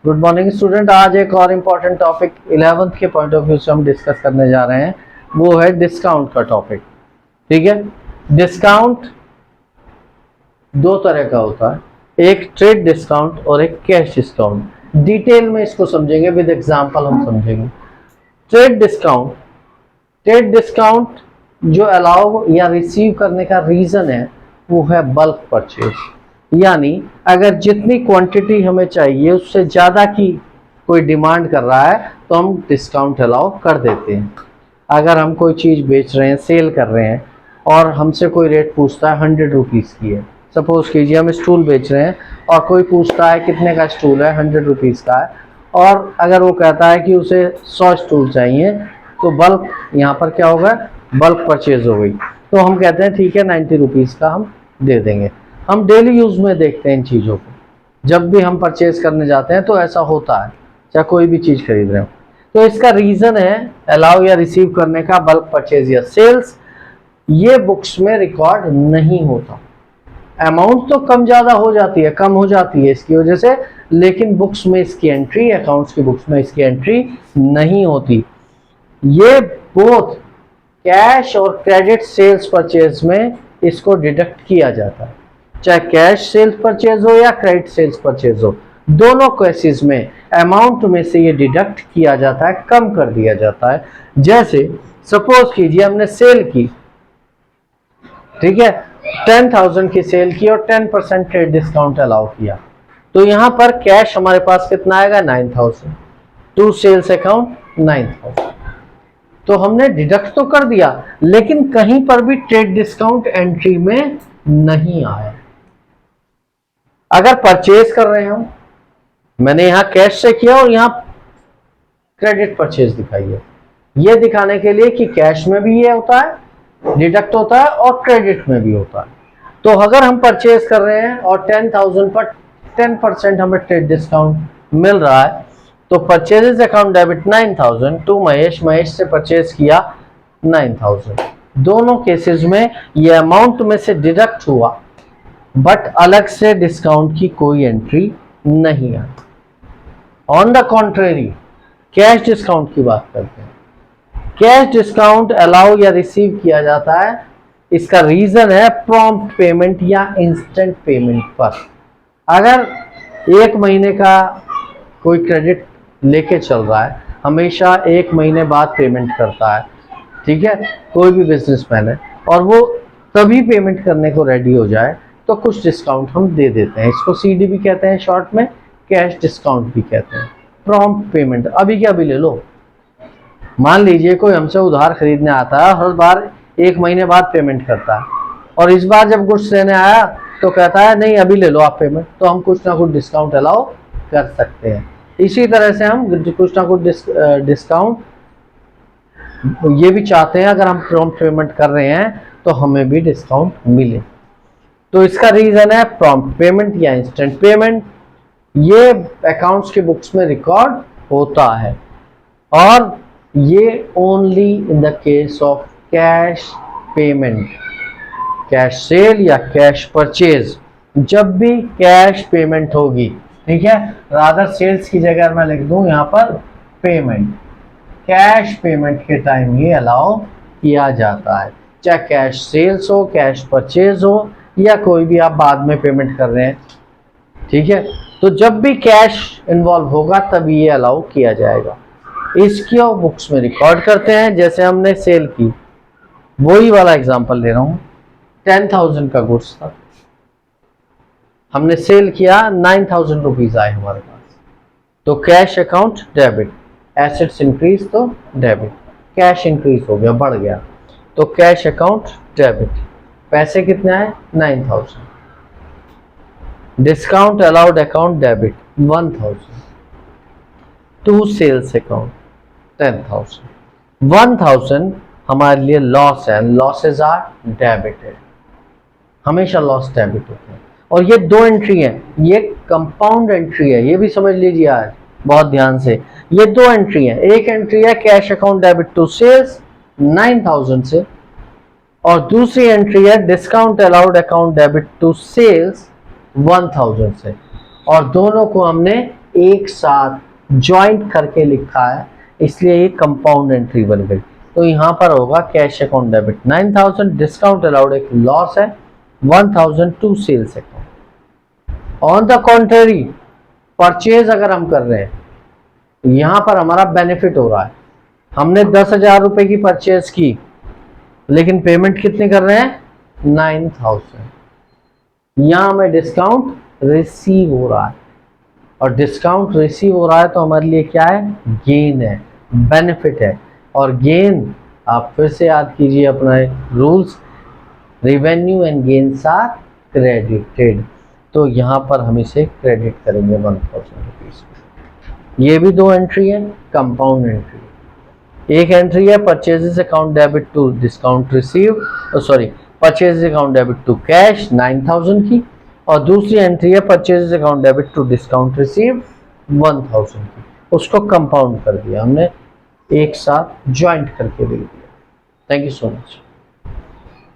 Good morning student. आज एक और इम्पॉर्टेंट टॉपिक 11th के पॉइंट ऑफ व्यू से हम डिस्कस करने जा रहे हैं, वो है डिस्काउंट का टॉपिक। ठीक है, डिस्काउंट दो तरह का होता है, एक ट्रेड डिस्काउंट और एक कैश डिस्काउंट। डिटेल में इसको समझेंगे, विद एग्जांपल हम समझेंगे। ट्रेड डिस्काउंट जो अलाउ या रिसीव करने का रीजन है वो है बल्क परचेज, यानी अगर जितनी क्वांटिटी हमें चाहिए उससे ज़्यादा की कोई डिमांड कर रहा है तो हम डिस्काउंट अलाउ कर देते हैं। अगर हम कोई चीज़ बेच रहे हैं, सेल कर रहे हैं और हमसे कोई रेट पूछता है 100 रुपीज़ की है, सपोज कीजिए हम स्टूल बेच रहे हैं और कोई पूछता है कितने का स्टूल है, 100 रुपीज़ का है, और अगर वो कहता है कि उसे 100 स्टूल चाहिए तो बल्क यहाँ पर क्या होगा, बल्क परचेज हो गई। तो हम कहते हैं ठीक है 90 रुपीज़ का हम दे देंगे। हम डेली यूज़ में देखते हैं इन चीज़ों को, जब भी हम परचेज करने जाते हैं तो ऐसा होता है, चाहे कोई भी चीज़ खरीद रहे हो। तो इसका रीज़न है अलाउ या रिसीव करने का बल्क परचेज या सेल्स। ये बुक्स में रिकॉर्ड नहीं होता, अमाउंट तो कम ज़्यादा हो जाती है, कम हो जाती है इसकी वजह से, लेकिन बुक्स में इसकी एंट्री, अकाउंट्स की बुक्स में इसकी एंट्री नहीं होती। ये बोथ कैश और क्रेडिट सेल्स परचेज में इसको डिडक्ट किया जाता है, चाहे कैश सेल्स परचेज हो या क्रेडिट सेल्स परचेज हो, दोनों केसेस में अमाउंट में से ये डिडक्ट किया जाता है, कम कर दिया जाता है। जैसे सपोज कीजिए हमने सेल की, ठीक है, 10,000 की सेल की और 10% ट्रेड डिस्काउंट अलाउ किया, तो यहां पर कैश हमारे पास कितना आएगा, 9,000 टू सेल्स अकाउंट 9,000। तो हमने डिडक्ट तो कर दिया, लेकिन कहीं पर भी ट्रेड डिस्काउंट एंट्री में नहीं आया। अगर परचेज कर रहे हो, मैंने यहां कैश से किया और यहां क्रेडिट परचेज दिखाई है, यह दिखाने के लिए कि कैश में भी ये होता है, डिडक्ट होता है, और क्रेडिट में भी होता है। तो अगर हम परचेज कर रहे हैं और 10,000 पर 10% हमें ट्रेड डिस्काउंट मिल रहा है, तो purchases account debit 9,000 to Mahesh, Mahesh से परचेज किया 9,000। दोनों केसेस में ये अमाउंट में से डिडक्ट हुआ, बट अलग से डिस्काउंट की कोई एंट्री नहीं आई। On the contrary cash discount की बात करते हैं। कैश डिस्काउंट अलाउ या रिसीव किया जाता है, इसका रीजन है प्रॉम्प्ट पेमेंट या इंस्टेंट पेमेंट पर। अगर एक महीने का कोई क्रेडिट लेके चल रहा है, हमेशा एक महीने बाद पेमेंट करता है, ठीक है, कोई भी बिजनेसमैन है, और वो तभी पेमेंट करने को रेडी हो जाए तो कुछ डिस्काउंट हम दे देते हैं। इसको सीडी भी कहते हैं शॉर्ट में, कैश डिस्काउंट भी कहते हैं। प्रॉम्प्ट पेमेंट, अभी क्या अभी ले लो। मान लीजिए कोई हमसे उधार खरीदने आता है, हर बार एक महीने बाद पेमेंट करता है, और इस बार जब गुड्स लेने आया तो कहता है नहीं अभी ले लो आप पेमेंट, तो हम कुछ ना कुछ डिस्काउंट अलाउ कर सकते हैं। इसी तरह से हम कुछ ना कुछ डिस्काउंट ये भी चाहते हैं, अगर हम प्रॉम्प्ट पेमेंट कर रहे हैं तो हमें भी डिस्काउंट मिले। तो इसका रीजन है प्रॉम्प्ट पेमेंट या इंस्टेंट पेमेंट। ये अकाउंट्स के बुक्स में रिकॉर्ड होता है, और ये only in the case of cash payment, cash cell या कैश परचेज। जब भी कैश पेमेंट होगी, ठीक है, रादर सेल्स की जगह मैं लिख दूं यहाँ पर पेमेंट, कैश पेमेंट के टाइम ये अलाउ किया जाता है, चाहे कैश सेल्स हो, कैश परचेज हो, या कोई भी आप बाद में पेमेंट कर रहे हैं, ठीक है। तो जब भी कैश इन्वॉल्व होगा तभी ये अलाउ किया जाएगा। इसकी बुक्स में रिकॉर्ड करते हैं। जैसे हमने सेल की, वही वाला एग्जांपल ले रहा हूँ, 10,000 का गुड्स था, हमने सेल किया, 9,000 रुपीज आए हमारे पास, तो cash account debit, assets increase तो डेबिट, कैश इंक्रीज हो गया, बढ़ गया, तो कैश अकाउंट डेबिट। पैसे कितने आए, 9,000। Discount allowed account debit 1,000 to sales account 10,000। 1,000 हमारे लिए लॉस है, लॉसेज आर डेबिटेड, हमेशा लॉस डेबिट होते हैं। और ये दो एंट्री है, ये कंपाउंड एंट्री है, ये भी समझ लीजिए आज बहुत ध्यान से। ये दो एंट्री है, एक एंट्री है cash account debit to sales 9,000 से, और दूसरी एंट्री है discount allowed account debit to sales 1,000 से, और दोनों को हमने एक साथ ज्वाइंट करके लिखा है, इसलिए ये कंपाउंड एंट्री बन गई। तो यहाँ पर होगा cash account debit 9000, discount allowed एक लॉस है 1000 to sales account. On the contrary purchase अगर हम कर रहे हैं, यहाँ पर हमारा बेनिफिट हो रहा है। हमने 10,000 रुपए की परचेज की, लेकिन पेमेंट कितने कर रहे हैं 9000। यहाँ हमें डिस्काउंट रिसीव हो रहा है, और डिस्काउंट रिसीव हो रहा है तो हमारे लिए क्या है, गेन है, बेनिफिट है। और गेन आप फिर से याद कीजिए अपना rules, revenue and gains are credited. तो यहाँ पर हम इसे क्रेडिट करेंगे 1000 रुपीज। ये भी दो एंट्री है, कंपाउंड एंट्री। एक एंट्री है purchases account debit to discount receive, sorry purchase account debit to cash 9000 की, और दूसरी एंट्री है purchase account debit to discount receive 1000 की। उसको कंपाउंड कर दिया हमने, एक साथ ज्वाइंट करके दे दिया। Thank you so much.